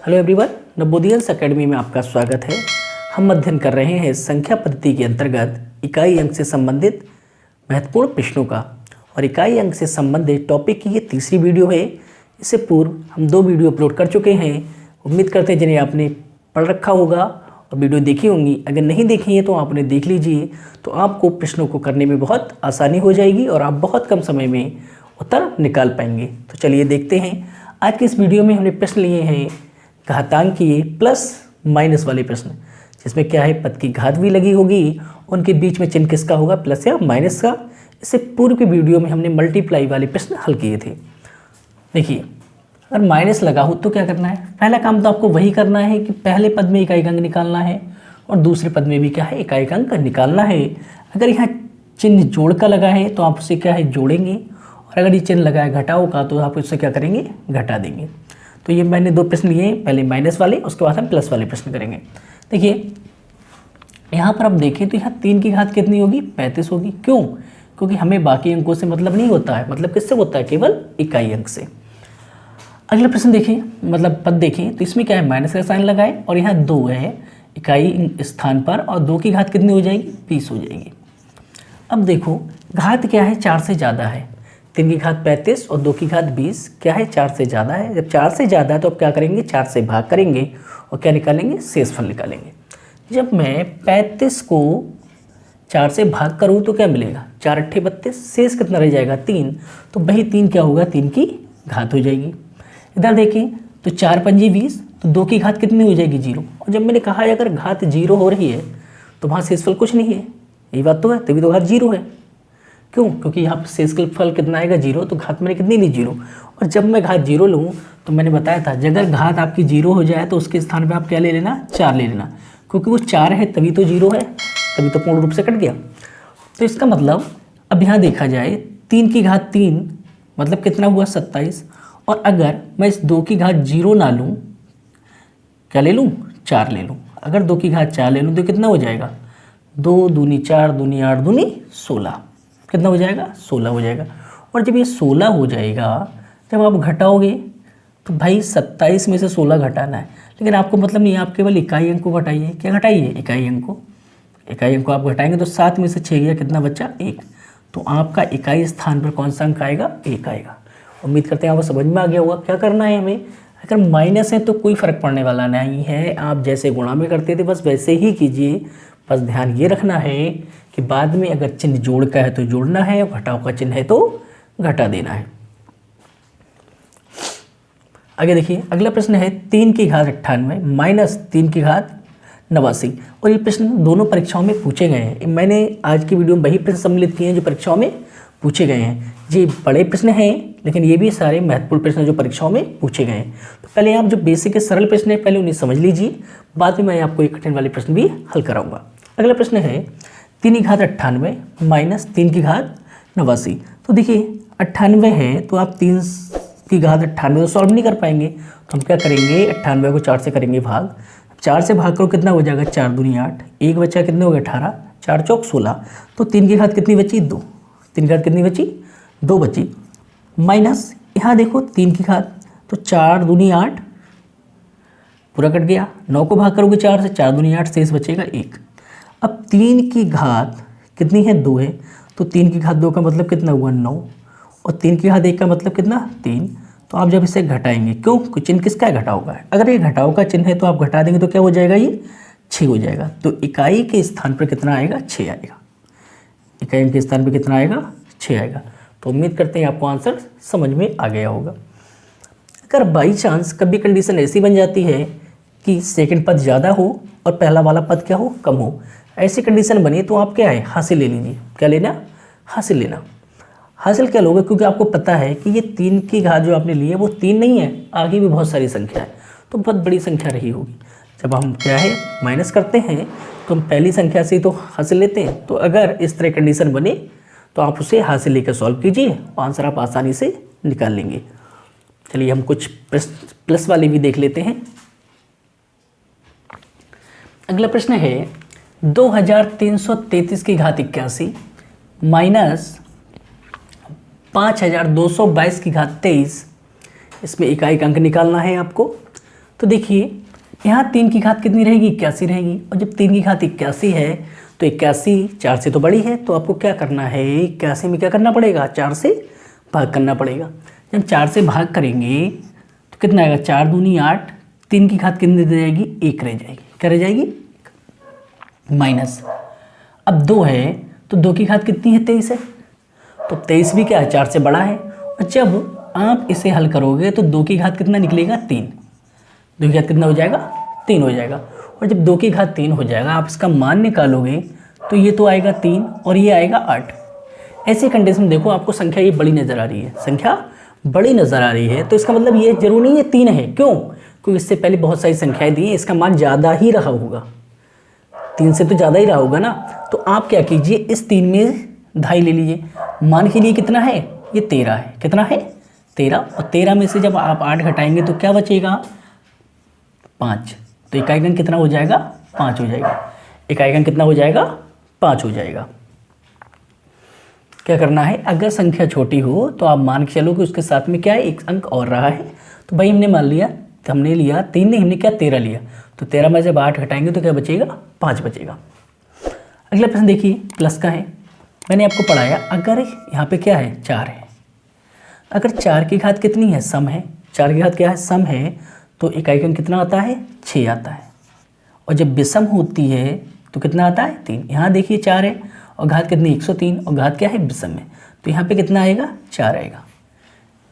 Hello everyone, नवोदयंस academy में आपका स्वागत है। हम अध्ययन कर रहे हैं संख्या पद्धति के अंतर्गत इकाई अंक से संबंधित महत्वपूर्ण प्रश्नों का, और इकाई अंक से संबंधित टॉपिक की ये तीसरी वीडियो है। इससे पूर्व हम 2 वीडियो अपलोड कर चुके हैं। उम्मीद करते हैं जिन्हें आपने पढ़ रखा होगा और वीडियो देखी होंगी। अगर नहीं देखी है तो आपने देख लीजिए, तो आपको प्रश्नों को करने में बहुत आसानी हो जाएगी और आप बहुत कम समय में उत्तर निकाल पाएंगे। तो चलिए देखते हैं। आज के इस वीडियो में हमने प्रश्न लिए हैं घातांकीय प्लस माइनस वाले प्रश्न, जिसमें क्या है, पद की घात भी लगी होगी, उनके बीच में चिन्ह किसका होगा, प्लस या माइनस का। इससे पूर्व की वीडियो में हमने मल्टीप्लाई वाले प्रश्न हल किए थे। देखिए, अगर माइनस लगा हो तो क्या करना है। पहला काम तो आपको वही करना है कि पहले पद में इकाई अंक निकालना है और दूसरे पद में भी क्या है, इकाई अंक निकालना है। अगर यहाँ चिन्ह जोड़ का लगा है तो आप उसे क्या है, जोड़ेंगे, और अगर ये चिन्ह लगा है घटाओ का तो आप उससे क्या करेंगे, घटा देंगे। तो ये मैंने 2 प्रश्न लिए हैं, पहले माइनस वाले, उसके बाद हम प्लस वाले प्रश्न करेंगे। देखिए, यहाँ पर आप देखें तो यहाँ 3 की घात कितनी होगी, 35 होगी। क्यों? क्योंकि हमें बाकी अंकों से मतलब नहीं होता है। मतलब किससे होता है, केवल इकाई अंक से। अगला प्रश्न देखें, मतलब पद देखें तो इसमें क्या है, माइनस का साइन लगाए और यहाँ 2 है इकाई स्थान पर, और 2 की घात कितनी हो जाएगी, 20 हो जाएगी। अब देखो, घात क्या है, 4 से ज़्यादा है। 3 की घात 35 और 2 की घात 20 क्या है, 4 से ज़्यादा है। जब 4 से ज़्यादा है तो अब क्या करेंगे, 4 से भाग करेंगे और क्या निकालेंगे, शेषफल निकालेंगे। जब मैं 35 को 4 से भाग करूँ तो क्या मिलेगा, 4 अट्ठे 32, शेष कितना रह जाएगा, 3। तो वही 3 क्या होगा, 3 की घात हो जाएगी। इधर देखें तो 4 पंजी 20, तो 2 की घात कितनी हो जाएगी, 0। और जब मैंने कहा है अगर घात 0 हो रही है तो वहाँ शेषफल कुछ नहीं है, यही बात तो है, तभी तो घात 0 है। क्यों? क्योंकि यहाँ पर शेषफल कितना आएगा, 0। तो घात मैंने कितनी ली, 0। और जब मैं घात 0 लूँ तो मैंने बताया था, अगर घात आपकी 0 हो जाए तो उसके स्थान पे आप क्या ले लेना, 4 ले लेना, क्योंकि वो 4 है तभी तो 0 है, तभी तो पूर्ण रूप से कट गया। तो इसका मतलब अब यहाँ देखा जाए 3 की घात 3 मतलब कितना हुआ, 27। और अगर मैं इस 2 की घात 0 ना लूँ, क्या ले लूँ, 4 ले लूँ। अगर 2 की घात 4 ले लूँ तो कितना हो जाएगा, 2 दूनी 4 दूनी 8 दूनी 16, कितना हो जाएगा, 16 हो जाएगा। और जब ये 16 हो जाएगा, जब आप घटाओगे तो भाई 27 में से 16 घटाना है, लेकिन आपको मतलब नहीं है, आप केवल इकाई अंक को घटाइए। क्या घटाइए, इकाई अंक को। इकाई अंक को आप घटाएंगे तो 7 में से 6 गया, कितना बचा, 1। तो आपका इकाई स्थान पर कौन सा अंक आएगा, 1 आएगा। उम्मीद करते हैं आपको समझ में आ गया होगा क्या करना है हमें। अगर माइनस है तो कोई फ़र्क पड़ने वाला नहीं है, आप जैसे गुणा में करते थे बस वैसे ही कीजिए। बस ध्यान ये रखना है कि बाद में अगर चिन्ह जोड़ का है तो जोड़ना है, और घटाव का चिन्ह है तो घटा देना है। आगे देखिए, अगला प्रश्न है 3 की घात 98 माइनस 3 की घात 89। और ये प्रश्न दोनों परीक्षाओं में पूछे गए हैं। मैंने आज की वीडियो में वही प्रश्न सम्मिलित किए हैं जो परीक्षाओं में पूछे गए हैं। ये बड़े प्रश्न हैं, लेकिन ये भी सारे महत्वपूर्ण प्रश्न जो परीक्षाओं में पूछे गए हैं। तो पहले आप जो बेसिक के सरल प्रश्न है पहले उन्हें समझ लीजिए, बाद में मैं आपको एक कठिन वाले प्रश्न भी हल कराऊंगा। अगला प्रश्न है 3 की घात 98 माइनस 3 की घात 89। तो देखिए 98 है तो आप 3 की घात 98 तो सॉल्व नहीं कर पाएंगे, तो हम क्या करेंगे, 98 को 4 से करेंगे भाग। 4 से भाग करो कितना हो जाएगा, 4 दूनी 8, 1 बचा कितने हो गए, 18, 4 चौक 16। तो 3 की घात कितनी बची, 2। 3 की घात कितनी बची, 2 बची। माइनस यहाँ देखो 3 की घात, तो 4 दूनी 8 पूरा कट गया। 9 को भाग करोगे 4 से, 4 दूनी 8, शेष बचेगा 1। अब 3 की घात कितनी है, 2 है, तो 3 की घात 2 का मतलब कितना हुआ, 9, और 3 की घात 1 का मतलब कितना, 3। तो आप जब इसे घटाएंगे, क्यों, चिन्ह किसका है, घटाव का है। अगर ये घटाव का चिन्ह है तो आप घटा देंगे तो क्या हो जाएगा, ये 6 हो जाएगा। तो इकाई के स्थान पर कितना आएगा, 6 आएगा। इकाई के स्थान पर कितना आएगा, 6 आएगा। तो उम्मीद करते हैं आपको आंसर समझ में आ गया होगा। अगर बाई चांस कभी कंडीशन ऐसी बन जाती है कि सेकंड पद ज़्यादा हो और पहला वाला पद क्या हो, कम हो, ऐसी कंडीशन बनी तो आप क्या है, हासिल ले लीजिए। क्या लेना, हासिल लेना। हासिल क्या लोगे, क्योंकि आपको पता है कि ये 3 की घात जो आपने ली है वो 3 नहीं है, आगे भी बहुत सारी संख्या है, तो बहुत बड़ी संख्या रही होगी। जब हम क्या है, माइनस करते हैं तो हम पहली संख्या से तो हासिल लेते हैं। तो अगर इस तरह कंडीशन बने तो आप उसे हासिल लेकर सॉल्व कीजिए, आंसर आप आसानी से निकाल लेंगे। चलिए हम कुछ प्लस वाले भी देख लेते हैं। अगला प्रश्न है 2333 की घात 81 माइनस 5222 की घात 23। इसमें इकाई का अंक निकालना है आपको। तो देखिए यहाँ 3 की घात कितनी रहेगी, 81 रहेगी। और जब 3 की घात 81 है तो 81 4 से तो बड़ी है, तो आपको क्या करना है, 81 में क्या करना पड़ेगा, 4 से भाग करना पड़ेगा। जब 4 से भाग करेंगे तो कितना आएगा, 4 दूनी 8, 3 की घात कितनी रह जाएगी, 1 रह जाएगी। क्या रह जाएगी, माइनस। अब 2 है तो 2 की घात कितनी है, 23 है। तो 23 भी क्या है, 4 से बड़ा है। और जब आप इसे हल करोगे तो 2 की घात कितना निकलेगा, 3। 2 की घात कितना हो जाएगा, 3 हो जाएगा। और जब 2 की घात 3 हो जाएगा, आप इसका मान निकालोगे तो ये तो आएगा 3 और ये आएगा 8। ऐसी कंडीशन में देखो आपको संख्या ये बड़ी नज़र आ रही है, संख्या बड़ी नज़र आ रही है, तो इसका मतलब ये जरूर नहीं है 3 है। क्यों, क्योंकि इससे पहले बहुत सारी संख्याएं दी हैं, इसका मान ज़्यादा ही रहा होगा, 3 से तो ज़्यादा ही रहा होगा ना। तो आप क्या कीजिए, इस 3 में 2.5 ले लीजिए। मान के लिए कितना है, ये 13 है। कितना है, 13। और 13 में से जब आप 8 घटाएंगे तो क्या बचेगा, 5। तो इकाई अंक कितना हो जाएगा, 5 हो जाएगा। इकाई अंक कितना हो जाएगा, 5 हो जाएगा। क्या करना है, अगर संख्या छोटी हो तो आप मान के चलो कि उसके साथ में क्या है, एक अंक और रहा है। तो भाई हमने मान लिया, हमने लिया 3 नहीं, हमने क्या 13 लिया। तो 13 में जब 8 घटाएंगे तो क्या बचेगा, 5 बचेगा। अगला प्रश्न देखिए, प्लस का है। मैंने आपको पढ़ाया, अगर यहाँ पे क्या है, 4 है। अगर 4 की घात कितनी है, सम है। 4 की घात क्या है, सम है। तो इकाई अंक कितना आता है, 6 आता है। और जब विषम होती है तो कितना आता है, 3। यहाँ देखिए 4 है और घात कितनी, 103, और घात क्या है, विषम में। तो यहाँ पे कितना आएगा, 4 आएगा।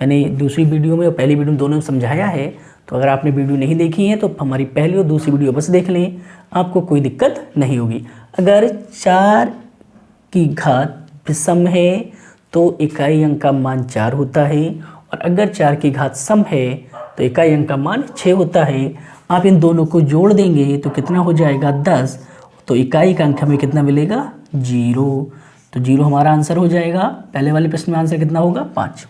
मैंने दूसरी वीडियो में और पहली वीडियो में दोनों में समझाया है, तो अगर आपने वीडियो नहीं देखी है तो हमारी पहली और दूसरी वीडियो बस देख लें, आपको कोई दिक्कत नहीं होगी। अगर 4 की घात विषम है तो इकाई अंक का मान 4 होता है, और अगर 4 की घात सम है तो इकाई अंक का मान 6 होता है। आप इन दोनों को जोड़ देंगे तो कितना हो जाएगा, 10। तो इकाई का अंक हमें कितना मिलेगा, 0। तो 0 हमारा आंसर हो जाएगा। पहले वाले प्रश्न में आंसर कितना होगा, 5।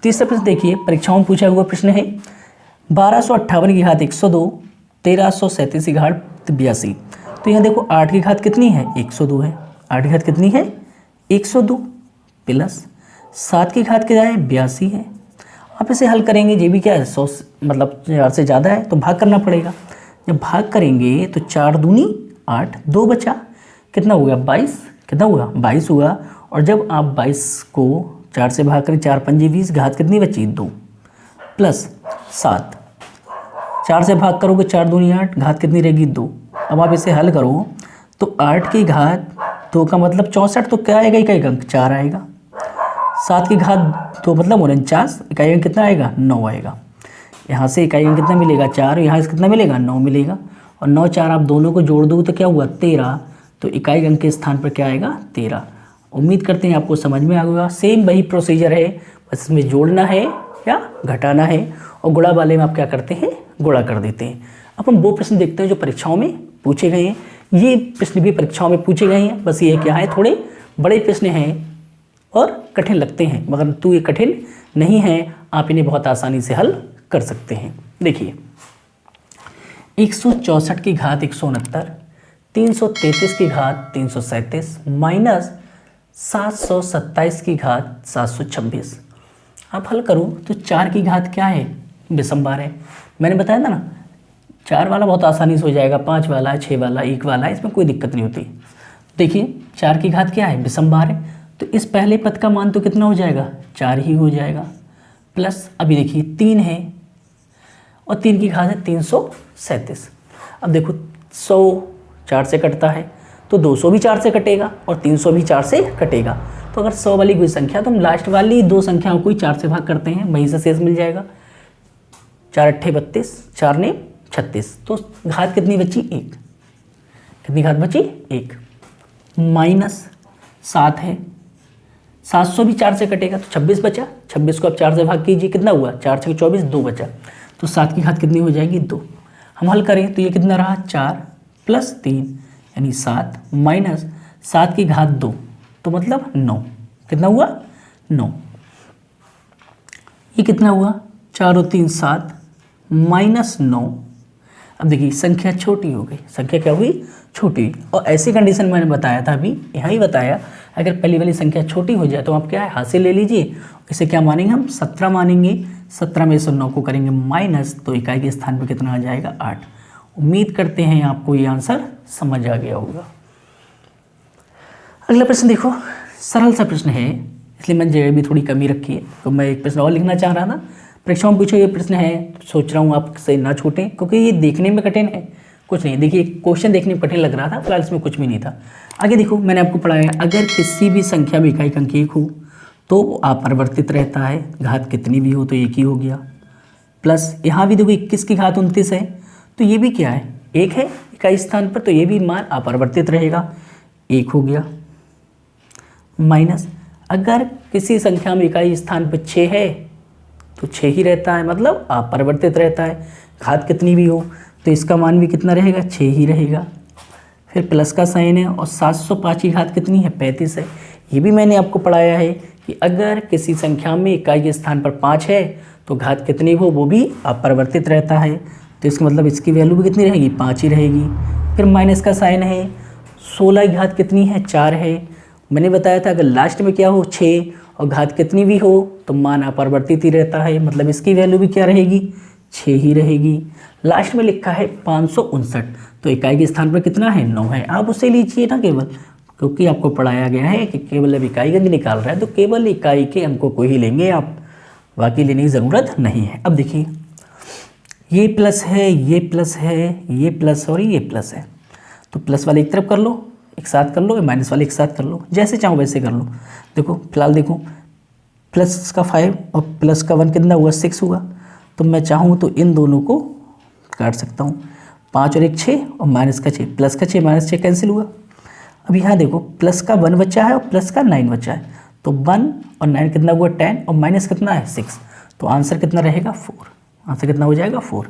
तीसरा प्रश्न देखिए, परीक्षाओं में पूछा हुआ प्रश्न है, 1258 की घात 102, 1337 की घात 82। तो यहाँ देखो 8 की घात कितनी है, 102 है। 8 की घात कितनी है, 102, प्लस 7 की घात क्या है, 82 है। आप इसे हल करेंगे, ये भी क्या है, 100 मतलब 4 से ज़्यादा है, तो भाग करना पड़ेगा। जब भाग करेंगे तो 4 दूनी 8, 2 बचा, कितना हुआ, 22। कितना हुआ, 22 हुआ। और जब आप 22 को 4 से भाग करें, 4 पंजे 20, घात कितनी बची, 2, प्लस 7। 4 से भाग करोगे, 4 दूनी 8, घात कितनी रहेगी, 2। अब आप इसे हल करो तो 8 की घात 2 का मतलब 64, तो क्या आएगा, इकाई अंक 4 आएगा। 7 की घात 2 मतलब 49, इकाई अंक कितना आएगा, 9 आएगा। यहाँ से इकाई अंक कितना मिलेगा, 4, यहाँ से कितना मिलेगा, 9 मिलेगा। और 9 4 आप दोनों को जोड़ दो तो क्या हुआ, 13। तो इकाई अंक के स्थान पर क्या आएगा, 13। उम्मीद करते हैं आपको समझ में आ गया। सेम वही प्रोसीजर है, बस इसमें जोड़ना है या घटाना है, और गुणा वाले में आप क्या करते हैं, गुणा कर देते हैं। अब हम वो प्रश्न देखते हैं जो परीक्षाओं में पूछे गए हैं। ये प्रश्न भी परीक्षाओं में पूछे गए हैं, बस ये क्या है, थोड़े बड़े प्रश्न हैं और कठिन लगते हैं, मगर तो ये कठिन नहीं है, आप इन्हें बहुत आसानी से हल कर सकते हैं। देखिए, 164 की घात 169, 333 की घात 337, माइनस 727 की घात 726। आप हल करो तो 4 की घात क्या है, विषम बार है। मैंने बताया था ना, 4 वाला बहुत आसानी से हो जाएगा, 5 वाला, 6 वाला, 1 वाला, इसमें कोई दिक्कत नहीं होती। देखिए 4 की घात क्या है, विषम बार है, तो इस पहले पद का मान तो कितना हो जाएगा, 4 ही हो जाएगा। प्लस अभी देखिए 3 है और 3 की घात है 337। अब देखो 100 4 से कटता है तो 200 भी 4 से कटेगा और 300 भी 4 से कटेगा। तो अगर 100 वाली कोई संख्या, तो हम लास्ट वाली 2 संख्याओं को ही 4 से भाग करते हैं, वहीं से शेष मिल जाएगा। 4 अट्ठे 32, 4 ने 36, तो घात कितनी बची, 1। कितनी घात बची, 1। माइनस 7 है, 700 भी 4 से कटेगा तो 26 बचा। 26 को आप 4 से भाग कीजिए, कितना हुआ, 4 6 24, 2 बचा। तो 7 की घात कितनी हो जाएगी, 2। हम हल करें तो ये कितना रहा, 4 प्लस 3 यानी 7, माइनस 7 की घात 2 तो मतलब 9। कितना हुआ, 9। ये कितना हुआ, 4 और 3 7, माइनस 9। अब देखिए संख्या छोटी हो गई, संख्या क्या हुई, छोटी। और ऐसी कंडीशन मैंने बताया था, अभी यहाँ ही बताया, अगर पहली वाली संख्या छोटी हो जाए तो आप क्या है, हासिल ले लीजिए। इसे क्या मानेंगे हम, 17 मानेंगे। 17 में से 9 को करेंगे माइनस, तो इकाई के स्थान पर कितना आ जाएगा, 8। उम्मीद करते हैं आपको ये आंसर समझ आ गया होगा। अगला प्रश्न देखो, सरल सा प्रश्न है, इसलिए मैंने जगह भी थोड़ी कमी रखी है, तो मैं एक प्रश्न और लिखना चाह रहा था। परीक्षाओं में पूछो ये प्रश्न है, तो सोच रहा हूँ आपसे ना छूटें, क्योंकि ये देखने में कठिन है, कुछ नहीं। देखिए क्वेश्चन देखने में कठिन लग रहा था, फिलहाल इसमें कुछ भी नहीं था। आगे देखो, मैंने आपको पढ़ाया, अगर किसी भी संख्या में इकाई अंक 1 हो तो अपरिवर्तित रहता है, घात कितनी भी हो तो 1 ही हो गया। प्लस यहाँ भी देखो 21 की घात 29 है, तो ये भी क्या है, 1 है इकाई स्थान पर, तो ये भी मान अपरिवर्तित रहेगा, 1 हो गया। माइनस अगर किसी संख्या में इकाई स्थान पर 6 है तो 6 ही रहता है, मतलब अपरिवर्तित रहता है, घात कितनी भी हो तो इसका मान भी कितना रहेगा, 6 ही रहेगा। फिर प्लस का साइन है, और 705 की घात कितनी है, 35 है। ये भी मैंने आपको पढ़ाया है कि अगर किसी संख्या में इकाई के स्थान पर 5 है तो घात कितनी हो वो भी अपरिवर्तित रहता है, तो इसका मतलब इसकी वैल्यू भी कितनी रहेगी, 5 ही रहेगी। फिर माइनस का साइन है, 16 की घात कितनी है, 4 है। मैंने बताया था अगर लास्ट में क्या हो, 6 और घात कितनी भी हो तो मान अपरिवर्तित ही रहता है, मतलब इसकी वैल्यू भी क्या रहेगी, 6 ही रहेगी। लास्ट में लिखा है 559, तो इकाई के स्थान पर कितना है, 9 है। आप उसे लीजिए ना केवल, क्योंकि आपको पढ़ाया गया है कि केवल अब इकाई अंक निकाल रहा है तो केवल इकाई के अंकों को ही लेंगे आप, बाकी लेने की ज़रूरत नहीं है। अब देखिए ये प्लस है, ये प्लस है, ये प्लस और ये प्लस है, तो प्लस वाले एक तरफ कर लो, एक साथ कर लो, माइनस वाले एक साथ कर लो, जैसे चाहो वैसे कर लो। देखो फिलहाल देखो, प्लस का 5 और प्लस का 1 कितना हुआ, 6 हुआ, तो मैं चाहूँ तो इन दोनों को काट सकता हूँ, 5 और 1 6 और माइनस का 6, प्लस का 6 माइनस 6 कैंसिल हुआ। अब यहाँ देखो प्लस का 1 बचा है और प्लस का 9 बचा है, तो 1 और 9 कितना हुआ, 10 और माइनस कितना है, 6, तो आंसर कितना रहेगा, 4। आंसर कितना हो जाएगा, 4।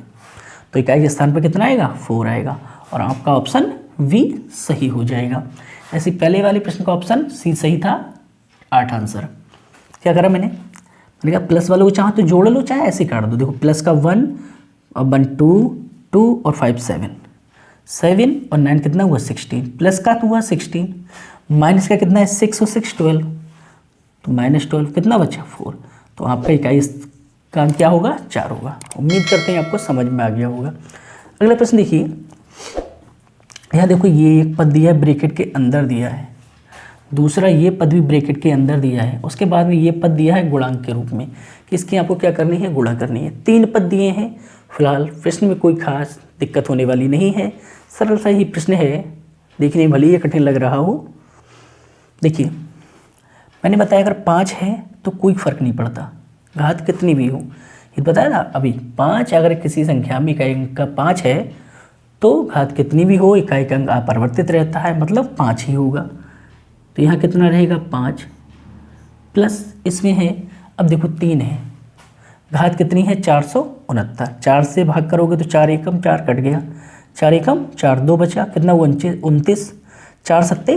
तो इकाई के स्थान पर कितना आएगा, 4 आएगा, और आपका ऑप्शन वी सही हो जाएगा। ऐसे पहले वाले प्रश्न का ऑप्शन सी सही था, 8 आंसर। क्या करा मैंने कहा प्लस वालों को चाहे तो जोड़ लो, चाहे ऐसे काट दो। देखो प्लस का 1 और 1 2 और 5 7 और 9 कितना हुआ, 16, प्लस का तो हुआ 16, माइनस का कितना है, 6 और 6 12, तो -12 कितना बचा, 4। तो आपका इकाई का क्या होगा, 4 होगा। उम्मीद करते हैं आपको समझ में आ गया होगा। अगला प्रश्न देखिए, यहाँ देखो ये एक पद दिया है, ब्रैकेट के अंदर दिया है, दूसरा ये पद भी ब्रैकेट के अंदर दिया है, उसके बाद में ये पद दिया है गुणांक के रूप में, कि इसकी आपको क्या करनी है, गुणा करनी है। 3 पद दिए हैं। फिलहाल प्रश्न में कोई खास दिक्कत होने वाली नहीं है, सरल सा ही प्रश्न है, देखने में भले ही कठिन लग रहा हो। देखिए मैंने बताया अगर 5 है तो कोई फर्क नहीं पड़ता, घात कितनी भी हो, ये बताया ना अभी। 5 अगर किसी संख्या में इकाई अंक का 5 है तो घात कितनी भी हो इकाई का अंक अपरिवर्तित रहता है, मतलब 5 ही होगा। तो यहाँ कितना रहेगा, 5 प्लस इसमें है, अब देखो 3 है, घात कितनी है, 469, 4 से भाग करोगे तो 4 एकम 4 कट गया, 4 एकम 4 2 बचा, कितना हुआ 29, 4 सत्ते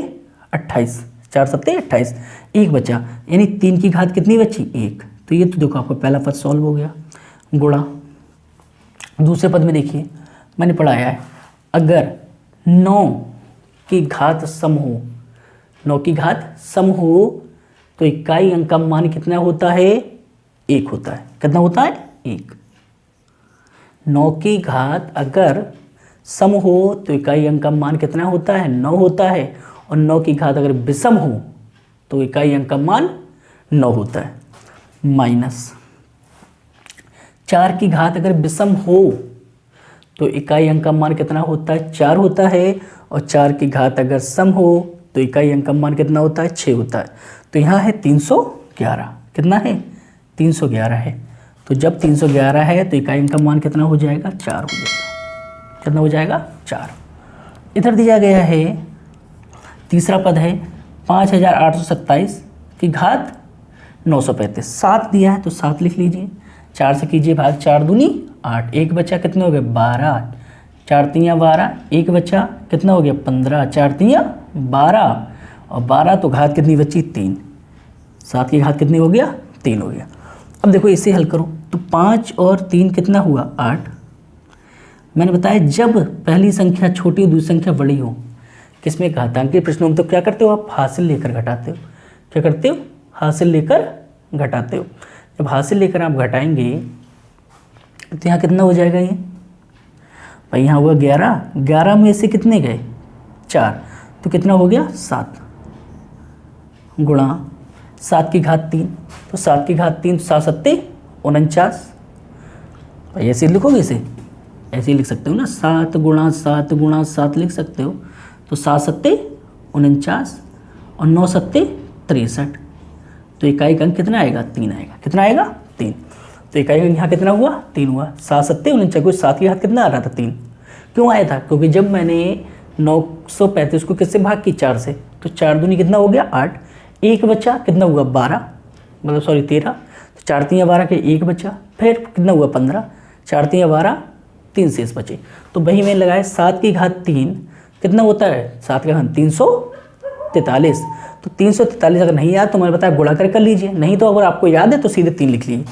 28, 4 सत्ते 28, 1 बचा, यानी 3 की घात कितनी बची, 1। तो ये तो देखो आपका पहला पद सॉल्व हो गया, गुणा। दूसरे पद में देखिए मैंने पढ़ाया है, अगर 9 की घात सम हो, 9 की घात सम हो तो इकाई अंक का मान कितना होता है, 1 होता है। कितना होता है, 1। 9 की घात अगर सम हो तो इकाई अंक का मान कितना होता है, 9 होता है, और 9 की घात अगर विषम हो तो इकाई अंक का मान 9 होता है। माइनस 4 की घात अगर विषम हो तो इकाई अंक का मान कितना होता है, 4 होता है, और 4 की घात अगर सम हो तो इकाई अंक का मान कितना होता है, 6 होता है। तो यहाँ है 311, कितना है, 311 है। तो जब 311 है तो इकाई अंक का मान कितना हो जाएगा, 4 हो जाएगा। कितना हो जाएगा, 4। इधर दिया गया है तीसरा पद है 5827 की घात 935, 7 दिया है तो 7 लिख लीजिए, 4 से कीजिए भाग, 4 दूनी 8, 1 बचा, कितने हो गए 12, 4 तियाँ 12, 1 बचा, कितना हो गया 15, 4 तियाँ 12, और 12 तो घात कितनी बची, 3, 7 की घात कितनी हो गया, 3 हो गया। अब देखो इसे हल करो तो 5 और 3 कितना हुआ, 8, मैंने बताया जब पहली संख्या छोटी हो दूसरी संख्या बड़ी हो, किसमें घातांक के प्रश्नों में, तो क्या करते हो आप, हासिल लेकर घटाते हो। क्या करते हो, हासिल लेकर घटाते हो। जब हासिल लेकर आप घटाएंगे तो यहाँ कितना हो जाएगा ये भाई, यहाँ हुआ 11, 11 में से कितने गए 4, तो कितना हो गया 7 गुणा 7 की घात 3, तो 7 की घात 3, 7 सत्ते 49। भाई ऐसे लिखोगे, इसे ऐसे ही लिख सकते हो ना, 7 गुणा 7 गुणा 7 लिख सकते हो। तो 7 सत्ते 49 और 9 सत्ते 63, तो इकाई अंक कितना आएगा 3 आएगा। कितना आएगा 3। तो इकाई अंक यहाँ कितना हुआ 3 हुआ। 7 सत्ते 49 को 7 की घात कितना आ रहा था 3, क्यों आया था, क्योंकि जब मैंने 935 को किससे भाग की 4 से, तो 4 दूनी कितना हो गया 8, एक बचा कितना हुआ 12, मतलब सॉरी 13, तो 4 3 12 के एक बचा, फिर कितना हुआ 15, 4 3 12, 3 शेष बचे। तो वही मैंने लगाया 7 की घात 3 कितना होता है, 7 का घात 343। तो 343 अगर नहीं याद तो मैंने बताया गुणा कर लीजिए, नहीं तो अगर आपको याद है तो सीधे 3 लिख लीजिए।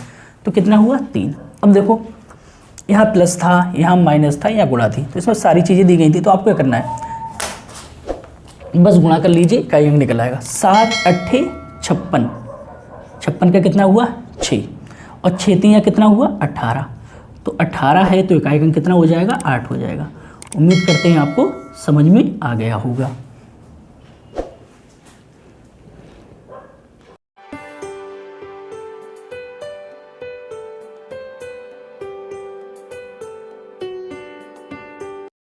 तो कितना हुआ 3। अब देखो यहाँ प्लस था, यहाँ माइनस था, यहाँ गुणा थी, तो इसमें सारी चीज़ें दी गई थी। तो आपको क्या करना है, बस गुणा कर लीजिए, इकाई अंक निकल आएगा। 7 8 56, 56 का कितना हुआ 6, और 6 3 कितना हुआ 18, तो 18 है तो इकाई अंक कितना हो जाएगा 8 हो जाएगा। उम्मीद करते हैं आपको समझ में आ गया होगा।